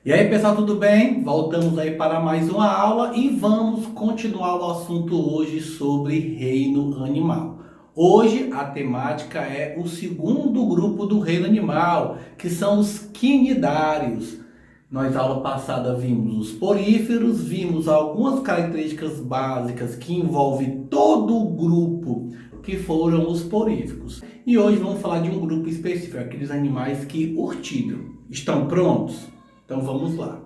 E aí, pessoal, tudo bem? Voltamos aí para mais uma aula e vamos continuar o assunto hoje sobre reino animal. Hoje a temática é o segundo grupo do reino animal, que são os quinidários. Nós, na aula passada, vimos os poríferos, vimos algumas características básicas que envolvem todo o grupo, que foram os poríferos. E hoje vamos falar de um grupo específico, aqueles animais que urtigam. Estão prontos? Então vamos lá.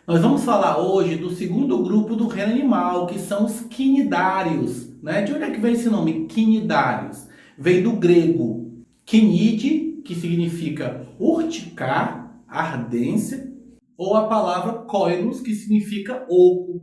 Nós vamos falar hoje do segundo grupo do reino animal, que são os quinidários, né? De onde é que vem esse nome, quinidários? Vem do grego quinide, que significa urticar, ardência, ou a palavra koilos, que significa oco.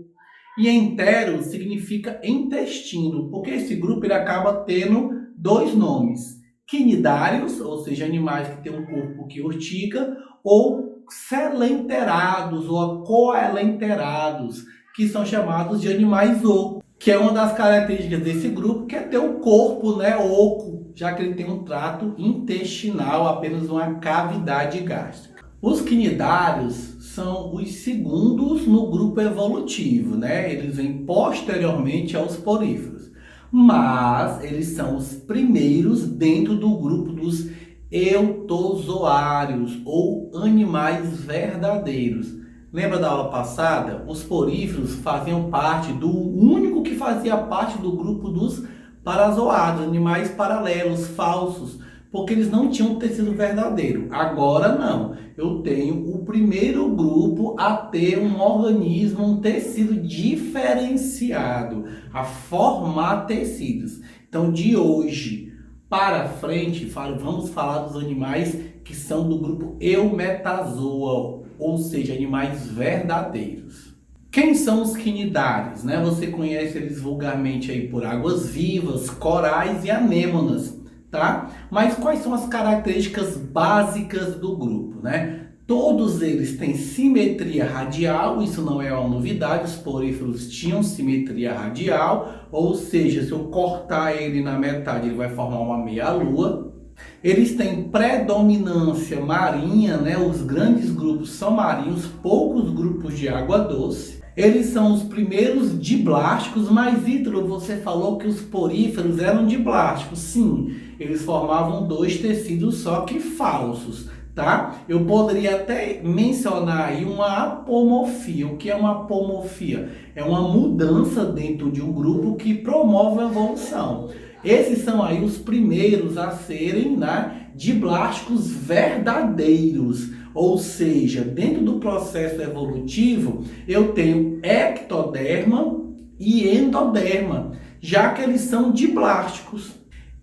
E entero significa intestino, porque esse grupo ele acaba tendo dois nomes: quinidários, ou seja, animais que têm um corpo que urtica, ou selenterados ou coelenterados, que são chamados de animais ocos, que é uma das características desse grupo, que é ter um corpo, né, oco, já que ele tem um trato intestinal, apenas uma cavidade gástrica. Os quinidários são os segundos no grupo evolutivo, né? Eles vêm posteriormente aos poríferos, mas eles são os primeiros dentro do grupo dos eutozoários ou animais verdadeiros. Lembra da aula passada? Os poríferos faziam parte do único que fazia parte do grupo dos parazoários, animais paralelos, falsos, porque eles não tinham um tecido verdadeiro. Agora não. Eu tenho o primeiro grupo a ter um organismo, um tecido diferenciado, a formar tecidos. Então, de hoje para frente, vamos falar dos animais que são do grupo Eumetazoa, ou seja, animais verdadeiros. Quem são os quinidários, né? Você conhece eles vulgarmente aí por águas-vivas, corais e anêmonas, tá? Mas quais são as características básicas do grupo, né? Todos eles têm simetria radial, isso não é uma novidade, os poríferos tinham simetria radial, ou seja, se eu cortar ele na metade, ele vai formar uma meia-lua. Eles têm predominância marinha, né? Os grandes grupos são marinhos, poucos grupos de água doce. Eles são os primeiros diblásticos, mas Ítalo, você falou que os poríferos eram diblásticos. Sim, eles formavam dois tecidos só que falsos, tá? Eu poderia até mencionar aí uma apomorfia. O que é uma apomorfia? É uma mudança dentro de um grupo que promove a evolução. Esses são aí os primeiros a serem, né, diblásticos verdadeiros. Ou seja, dentro do processo evolutivo, eu tenho ectoderma e endoderma, já que eles são diblásticos.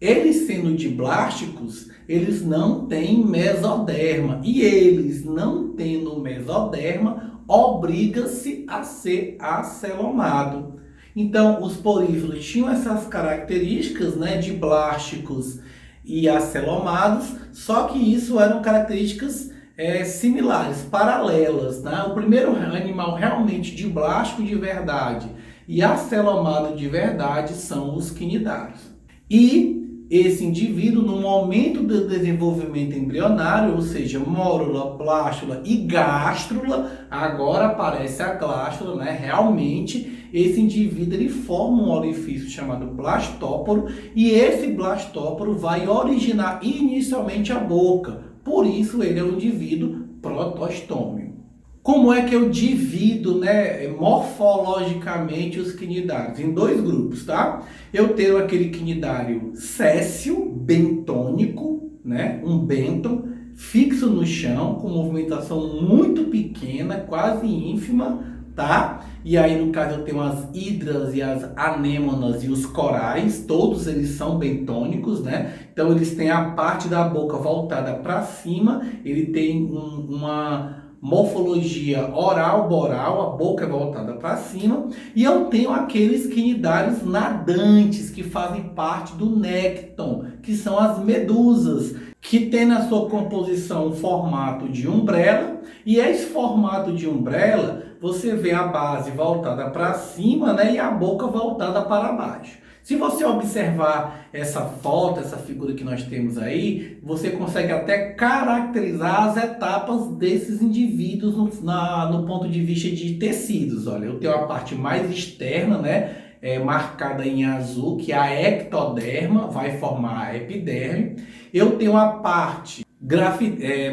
Eles sendo diblásticos, eles não têm mesoderma. E eles não tendo mesoderma, obriga-se a ser acelomado. Então, os poríferos tinham essas características, né, diblásticos e acelomados, só que isso eram características similares, paralelas, né? O primeiro animal realmente diblástico de verdade e acelomado de verdade são os quinidários. E esse indivíduo, no momento do desenvolvimento embrionário, ou seja, mórula, blástula e gástrula, agora aparece a glástula, né? Realmente, esse indivíduo ele forma um orifício chamado blastóporo e esse blastóporo vai originar inicialmente a boca. Por isso, ele é um indivíduo protostômio. Como é que eu divido, né, morfologicamente os quinidários? Em dois grupos, tá? Eu tenho aquele quinidário céssio, bentônico, né, um bênton, fixo no chão, com movimentação muito pequena, quase ínfima, tá? E aí, no caso, eu tenho as hidras e as anêmonas e os corais, todos eles são bentônicos, né? Então, eles têm a parte da boca voltada para cima, ele tem uma morfologia oral-boral, a boca é voltada para cima, e eu tenho aqueles quinidários nadantes que fazem parte do nécton, que são as medusas, que tem na sua composição um formato de umbrella, e esse formato de umbrella, você vê a base voltada para cima, né, e a boca voltada para baixo. Se você observar essa foto, essa figura que nós temos aí, você consegue até caracterizar as etapas desses indivíduos no ponto de vista de tecidos. Olha, eu tenho a parte mais externa, né, marcada em azul, que é a ectoderma, vai formar a epiderme. Eu tenho a parte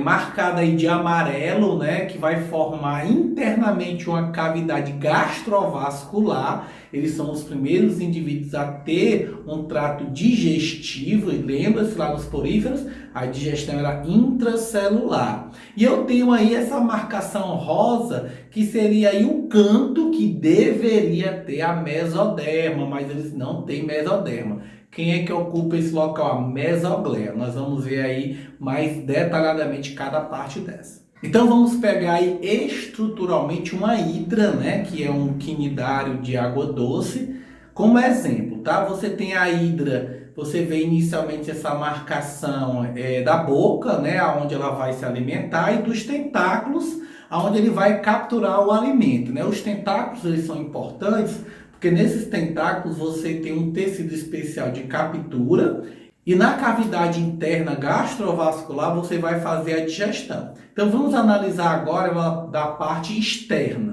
marcada aí de amarelo, né, que vai formar internamente uma cavidade gastrovascular. Eles são os primeiros indivíduos a ter um trato digestivo, e lembra-se lá nos poríferos, a digestão era intracelular. E eu tenho aí essa marcação rosa, que seria aí o canto que deveria ter a mesoderma, mas eles não têm mesoderma. Quem é que ocupa esse local? A mesogleia. Nós vamos ver aí mais detalhadamente cada parte dessa. Então vamos pegar aí estruturalmente uma hidra, né, que é um quinidário de água doce, como exemplo, tá? Você tem a hidra, você vê inicialmente essa marcação da boca, né, onde ela vai se alimentar, e dos tentáculos, onde ele vai capturar o alimento, né? Os tentáculos, eles são importantes porque nesses tentáculos você tem um tecido especial de captura, e na cavidade interna gastrovascular você vai fazer a digestão. Então vamos analisar agora da parte externa.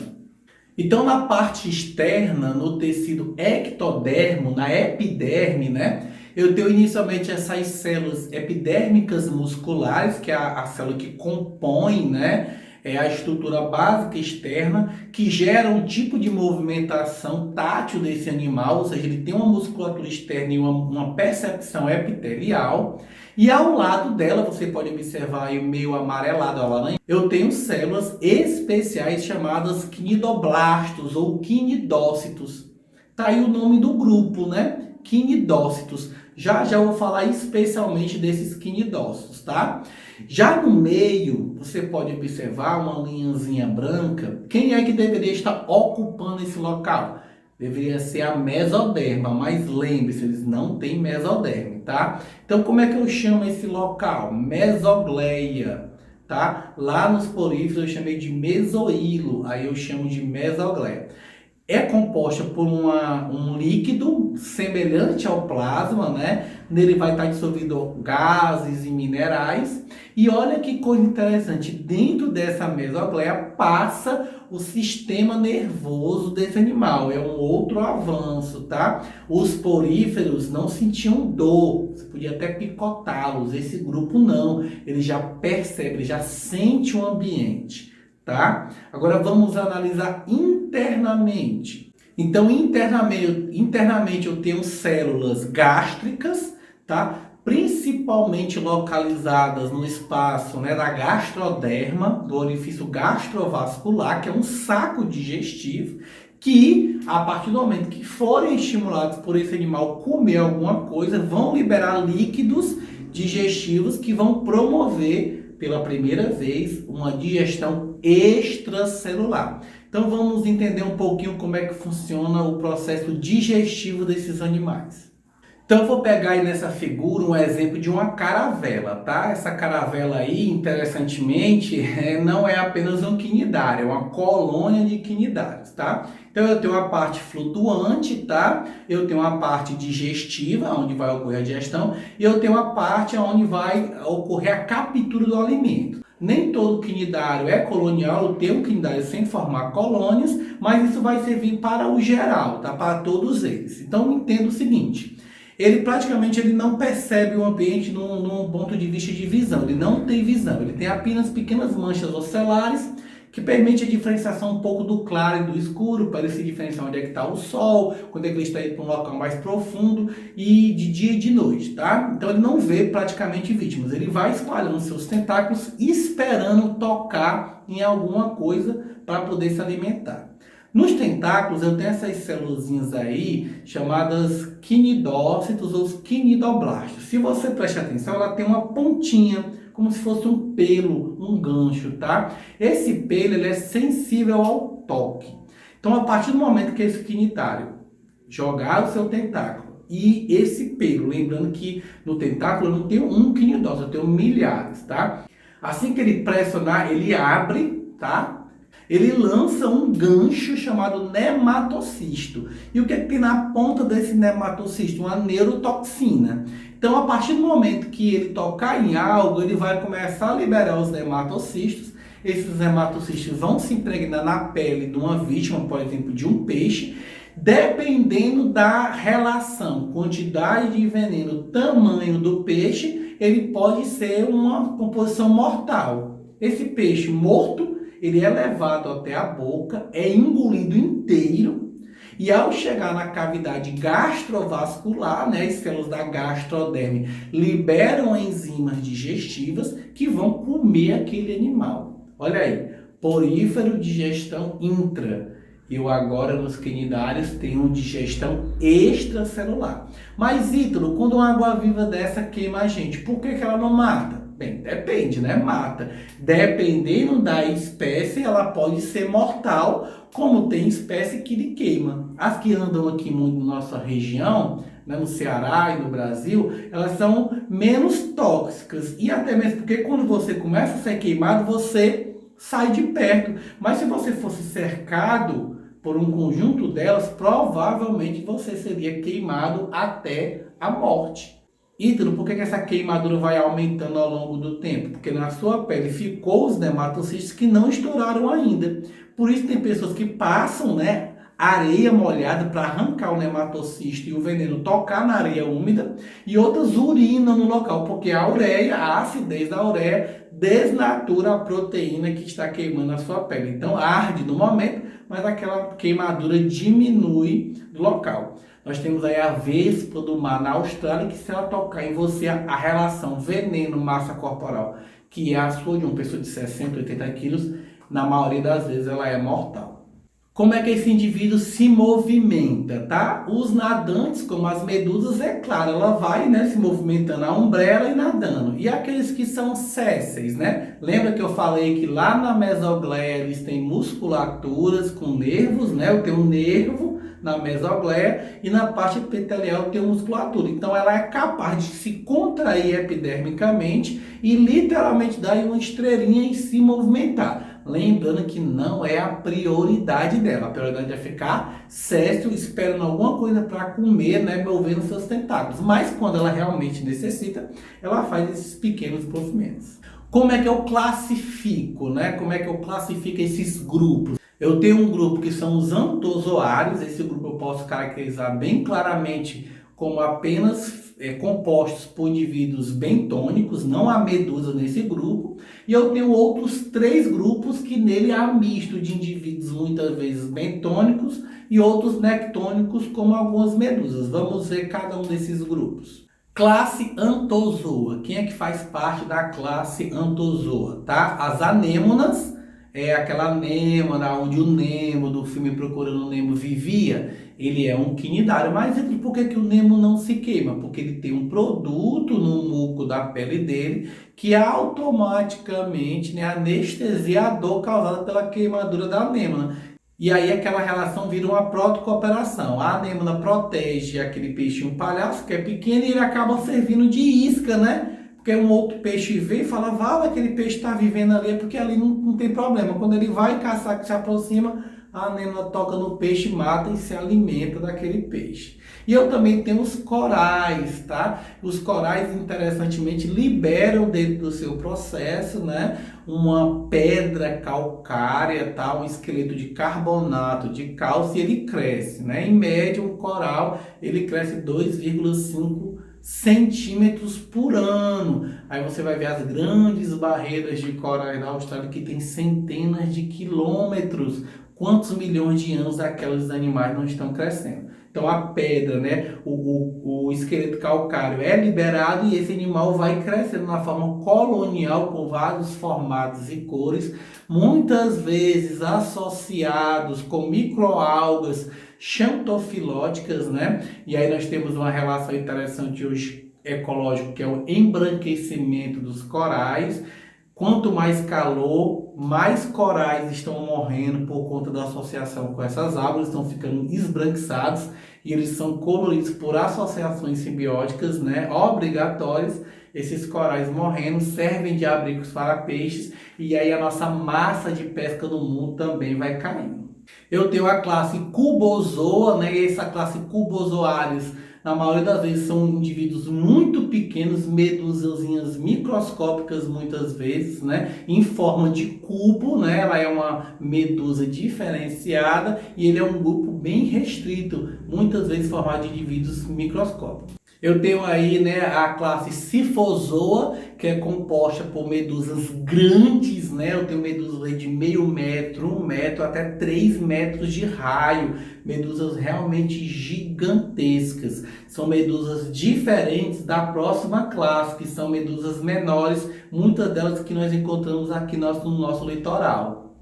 Então na parte externa, no tecido ectodermo, na epiderme, né, eu tenho inicialmente essas células epidérmicas musculares, que é a célula que compõe, né, a estrutura básica externa, que gera um tipo de movimentação tátil desse animal, ou seja, ele tem uma musculatura externa e uma percepção epitelial. E ao lado dela, você pode observar aí meio amarelado a laranja, eu tenho células especiais chamadas quinidoblastos ou quinidócitos. Tá aí o nome do grupo, né? Quinidócitos. Já eu vou falar especialmente desses quinidócitos, tá? Já no meio, você pode observar uma linhazinha branca. Quem é que deveria estar ocupando esse local? Deveria ser a mesoderma, mas lembre-se, eles não têm mesoderma, tá? Então, como é que eu chamo esse local? Mesogleia, tá? Lá nos poríferos eu chamei de mesohilo, aí eu chamo de mesogleia. É composta por um líquido semelhante ao plasma, né? Nele vai estar dissolvido gases e minerais. E olha que coisa interessante, dentro dessa mesogleia passa o sistema nervoso desse animal. É um outro avanço, tá? Os poríferos não sentiam dor, você podia até picotá-los. Esse grupo não, ele já percebe, ele já sente o ambiente. Tá? Agora vamos analisar internamente. Então, internamente eu tenho células gástricas, tá? Principalmente localizadas no espaço, né, da gastroderma, do orifício gastrovascular, que é um saco digestivo, que a partir do momento que forem estimulados por esse animal comer alguma coisa, vão liberar líquidos digestivos que vão promover pela primeira vez uma digestão extracelular. Então vamos entender um pouquinho como é que funciona o processo digestivo desses animais. Então eu vou pegar aí nessa figura um exemplo de uma caravela, tá? Essa caravela aí, interessantemente, não é apenas um quinidário, é uma colônia de quinidários, tá? Então eu tenho a parte flutuante, tá? Eu tenho a parte digestiva, onde vai ocorrer a digestão, e eu tenho a parte onde vai ocorrer a captura do alimento. Nem todo quinidário é colonial, eu tenho um quinidário sem formar colônias, mas isso vai servir para o geral, tá? Para todos eles. Então entenda o seguinte: ele praticamente não percebe o ambiente num ponto de vista de visão, ele não tem visão, ele tem apenas pequenas manchas ocelares que permite a diferenciação um pouco do claro e do escuro, para ele se diferenciar onde é que está o sol, quando é que ele está indo para um local mais profundo, e de dia e de noite, tá? Então ele não vê praticamente vítimas, ele vai espalhando seus tentáculos esperando tocar em alguma coisa para poder se alimentar. Nos tentáculos eu tenho essas células aí chamadas quinidócitos ou quinidoblastos. Se você prestar atenção, ela tem uma pontinha, como se fosse um pelo, um gancho, tá? Esse pelo ele é sensível ao toque. Então, a partir do momento que esse quinidário jogar o seu tentáculo e esse pelo, lembrando que no tentáculo eu não tenho um quinidócito, eu tenho milhares, tá? Assim que ele pressionar, ele abre, tá? Ele lança um gancho chamado nematocisto. E o que é que tem na ponta desse nematocisto? Uma neurotoxina. Então, a partir do momento que ele tocar em algo, ele vai começar a liberar os nematocistos. Esses nematocistos vão se impregnar na pele de uma vítima, por exemplo, de um peixe. Dependendo da relação, quantidade de veneno, tamanho do peixe, ele pode ser uma composição mortal. Esse peixe morto, ele é levado até a boca, é engolido inteiro, e ao chegar na cavidade gastrovascular, né, as células da gastroderme liberam enzimas digestivas que vão comer aquele animal. Olha aí, porífero, digestão intra. Eu agora nos quinidários tenho digestão extracelular. Mas, Ítalo, quando uma água-viva dessa queima a gente, por que ela não mata? Bem, depende, né? Mata. Dependendo da espécie, ela pode ser mortal, como tem espécie que lhe queima. As que andam aqui muito na nossa região, né, no Ceará e no Brasil, elas são menos tóxicas. E até mesmo porque quando você começa a ser queimado, você sai de perto. Mas se você fosse cercado por um conjunto delas, provavelmente você seria queimado até a morte. Ítalo, por que essa queimadura vai aumentando ao longo do tempo? Porque na sua pele ficou os nematocistos que não estouraram ainda. Por isso tem pessoas que passam, né, areia molhada para arrancar o nematocisto e o veneno tocar na areia úmida, e outras urinam no local, porque a ureia, a acidez da ureia, desnatura a proteína que está queimando a sua pele. Então arde no momento, mas aquela queimadura diminui do local. Nós temos aí a vespa do mar na Austrália, que se ela tocar em você, a relação veneno-massa corporal, que é a sua de uma pessoa de 60, 80 quilos, na maioria das vezes ela é mortal. Como é que esse indivíduo se movimenta, tá? Os nadantes, como as medusas, é claro, ela vai, né, se movimentando a umbrella e nadando. E aqueles que são sésseis, né? Lembra que eu falei que lá na mesogleia eles têm musculaturas com nervos, né? Eu tenho um nervo na mesogleia e na parte epitelial tem musculatura. Então ela é capaz de se contrair epidermicamente e literalmente dar uma estrelinha e se movimentar. Lembrando que não é a prioridade dela. A prioridade é ficar séssil, esperando alguma coisa para comer, né, movendo seus tentáculos. Mas quando ela realmente necessita, ela faz esses pequenos movimentos. Como é que eu classifico, né? Como é que eu classifico esses grupos? Eu tenho um grupo que são os antozoários. Esse grupo eu posso caracterizar bem claramente como apenas compostos por indivíduos bentônicos, não há medusa nesse grupo. E eu tenho outros 3 grupos que nele há misto de indivíduos muitas vezes bentônicos e outros nectônicos, como algumas medusas. Vamos ver cada um desses grupos. Classe Anthozoa. Quem é que faz parte da classe Anthozoa? Tá? As anêmonas. É aquela anêmona onde o Nemo do filme Procurando Nemo vivia. Ele é um quinidário, mas por que o Nemo não se queima? Porque ele tem um produto no muco da pele dele que automaticamente, né, anestesia a dor causada pela queimadura da anêmona. E aí aquela relação vira uma protocooperação. A anêmona protege aquele peixinho palhaço que é pequeno e ele acaba servindo de isca, né? Porque um outro peixe vê e fala, vale, aquele peixe está vivendo ali, é porque ali não tem problema. Quando ele vai caçar, que se aproxima, a anêmona toca no peixe, mata e se alimenta daquele peixe. E eu também tenho os corais, tá? Os corais, interessantemente, liberam dentro do seu processo, né, uma pedra calcária, tá? Um esqueleto de carbonato de cálcio, e ele cresce, né? Em média, um coral, ele cresce 2,5 centímetros por ano. Aí você vai ver as grandes barreiras de corais da Austrália que tem centenas de quilômetros. Quantos milhões de anos aqueles animais não estão crescendo? Então a pedra, né, o esqueleto calcário é liberado e esse animal vai crescendo na forma colonial com vários formatos e cores, muitas vezes associados com microalgas xantofilóticas, né? E aí nós temos uma relação interessante hoje ecológico, que é o embranquecimento dos corais. Quanto mais calor, mais corais estão morrendo por conta da associação com essas algas, estão ficando esbranquiçados e eles são coloridos por associações simbióticas, né, obrigatórias, esses corais morrendo servem de abrigos para peixes e aí a nossa massa de pesca no mundo também vai caindo. Eu tenho a classe Cubozoa, né? E essa classe Cubozoares, na maioria das vezes, são indivíduos muito pequenos, medusazinhas microscópicas muitas vezes, né? Em forma de cubo, né? Ela é uma medusa diferenciada e ele é um grupo bem restrito, muitas vezes formado de indivíduos microscópicos. Eu tenho aí, né, a classe Sifozoa, que é composta por medusas grandes, né? Eu tenho medusas de meio metro, 1 metro, até 3 metros de raio. Medusas realmente gigantescas. São medusas diferentes da próxima classe, que são medusas menores, muitas delas que nós encontramos aqui no nosso litoral.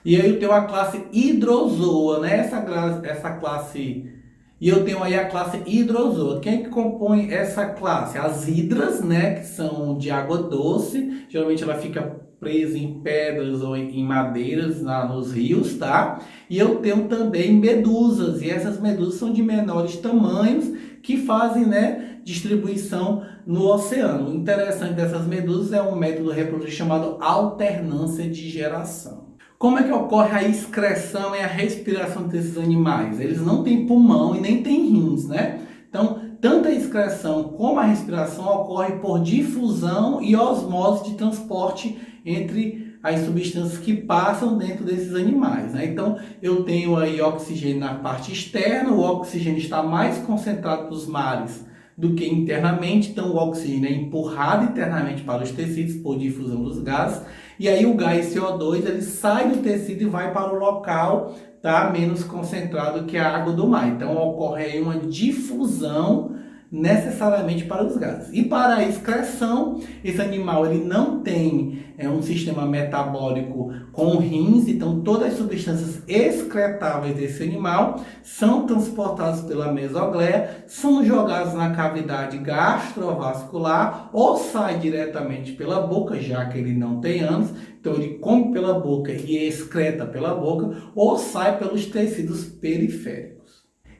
E aí eu tenho a classe Hidrozoa, né? Essa classe... E eu tenho aí a classe Hidrozoa. Quem é que compõe essa classe? As hidras, né, que são de água doce. Geralmente ela fica presa em pedras ou em madeiras nos rios, tá? E eu tenho também medusas. E essas medusas são de menores tamanhos que fazem, né, distribuição no oceano. O interessante dessas medusas é um método reprodutivo chamado alternância de geração. Como é que ocorre a excreção e a respiração desses animais? Eles não têm pulmão e nem têm rins, né? Então, tanto a excreção como a respiração ocorre por difusão e osmose de transporte entre as substâncias que passam dentro desses animais, né? Então, eu tenho aí oxigênio na parte externa, o oxigênio está mais concentrado nos mares do que internamente, então o oxigênio é empurrado internamente para os tecidos por difusão dos gases, e aí o gás CO2 ele sai do tecido e vai para o local, tá, menos concentrado que a água do mar. Então ocorre aí uma difusão necessariamente para os gases. E para a excreção, esse animal ele não tem um sistema metabólico com rins, então todas as substâncias excretáveis desse animal são transportadas pela mesogleia, são jogadas na cavidade gastrovascular ou sai diretamente pela boca, já que ele não tem ânus, então ele come pela boca e excreta pela boca, ou sai pelos tecidos periféricos.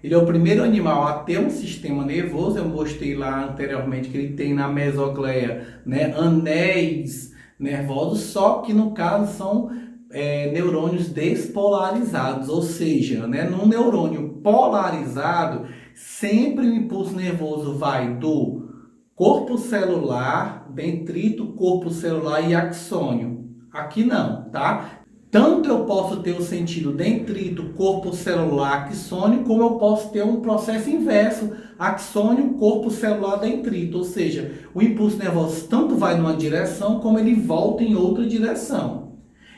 Ele é o primeiro animal a ter um sistema nervoso. Eu mostrei lá anteriormente que ele tem na mesogleia, né, anéis nervosos, só que no caso são neurônios despolarizados, ou seja, né, num neurônio polarizado, sempre o impulso nervoso vai do corpo celular, detrito, corpo celular e axônio. Aqui não, tá? Tanto eu posso ter o sentido detrito, corpo celular, axônio, como eu posso ter um processo inverso, axônio, corpo celular, detrito. Ou seja, o impulso nervoso tanto vai numa direção, como ele volta em outra direção.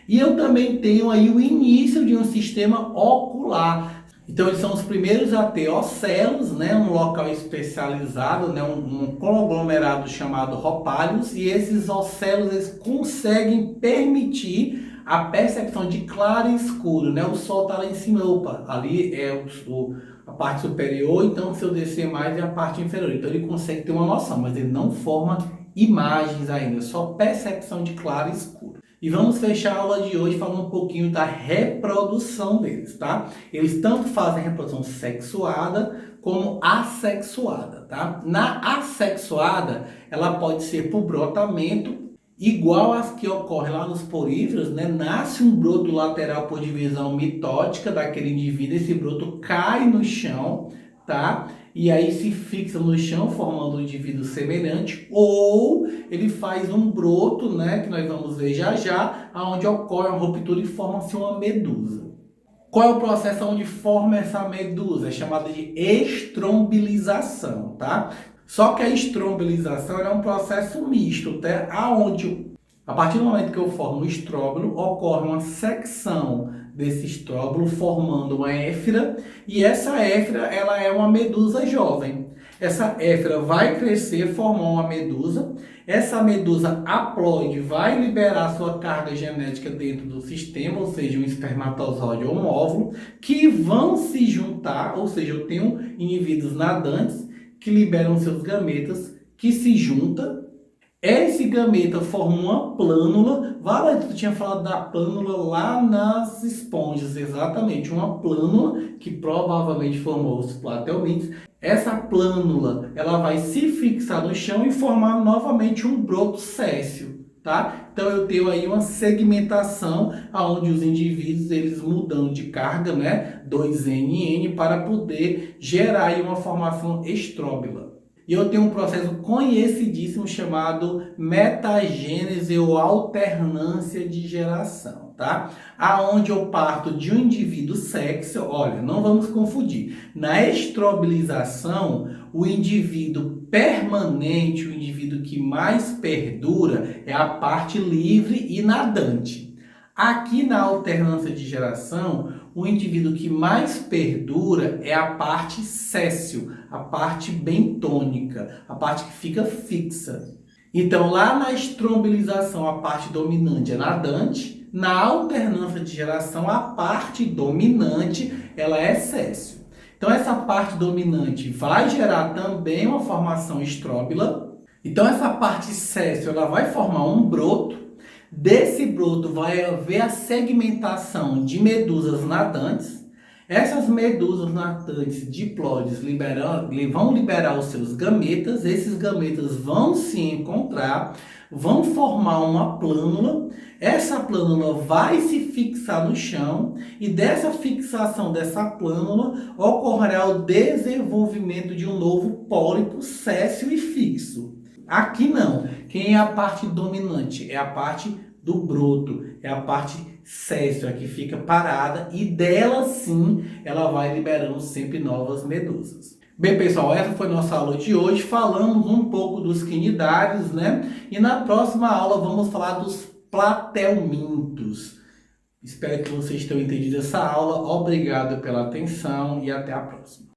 E eu também tenho aí o início de um sistema ocular. Então eles são os primeiros a ter ocelos, né, um local especializado, né, um conglomerado chamado ropáleos, e esses ocelos eles conseguem permitir a percepção de claro e escuro, né? O sol está lá em cima, opa, ali é a parte superior, então se eu descer mais é a parte inferior. Então ele consegue ter uma noção, mas ele não forma imagens ainda, só percepção de claro e escuro. E vamos fechar a aula de hoje falando um pouquinho da reprodução deles, tá? Eles tanto fazem reprodução sexuada como assexuada, tá? Na assexuada, ela pode ser por brotamento, igual as que ocorrem lá nos poríferos, né? Nasce um broto lateral por divisão mitótica daquele indivíduo, esse broto cai no chão, tá? E aí se fixa no chão, formando um indivíduo semelhante, ou ele faz um broto, né? Que nós vamos ver já já, onde ocorre uma ruptura e forma-se uma medusa. Qual é o processo onde forma essa medusa? É chamada de estrombilização, tá? Só que a estrombilização é um processo misto, tá? Aonde, a partir do momento que eu formo o estróbilo, ocorre uma secção desse estróbilo formando uma éfira, e essa éfira ela é uma medusa jovem. Essa éfira vai crescer, formar uma medusa. Essa medusa haploide vai liberar sua carga genética dentro do sistema, ou seja, um espermatozoide ou um óvulo, que vão se juntar, ou seja, eu tenho indivíduos nadantes que liberam seus gametas, que se juntam. Esse gameta forma uma plânula. Vale, tu tinha falado da plânula lá nas esponjas, exatamente, uma plânula que provavelmente formou os platelmintes. Essa plânula, ela vai se fixar no chão e formar novamente um broto séssil, tá? Então eu tenho aí uma segmentação aonde os indivíduos eles mudam de carga, né, 2NN para poder gerar aí uma formação estróbila. E eu tenho um processo conhecidíssimo chamado metagênese ou alternância de geração, tá? Aonde eu parto de um indivíduo sexo, olha, não vamos confundir. Na estrobilização, o indivíduo permanente, o indivíduo que mais perdura, é a parte livre e nadante. Aqui na alternância de geração, o indivíduo que mais perdura é a parte séssil, a parte bentônica, a parte que fica fixa. Então, lá na estrobilização, a parte dominante é nadante, na alternância de geração, a parte dominante ela é séssil. Então, essa parte dominante vai gerar também uma formação estróbila. Então, essa parte séssil ela vai formar um broto. Desse broto vai haver a segmentação de medusas nadantes. Essas medusas nadantes diplóides vão liberar os seus gametas. Esses gametas vão se encontrar, vão formar uma plânula. Essa plânula vai se fixar no chão e dessa fixação dessa plânula ocorrerá o desenvolvimento de um novo pólipo séssil e fixo. Aqui não. Quem é a parte dominante? É a parte do broto, é a parte séssil, a que fica parada e dela sim ela vai liberando sempre novas medusas. Bem, pessoal, essa foi nossa aula de hoje. Falamos um pouco dos quinidários, né? E na próxima aula vamos falar dos platelmintos. Espero que vocês tenham entendido essa aula. Obrigado pela atenção e até a próxima.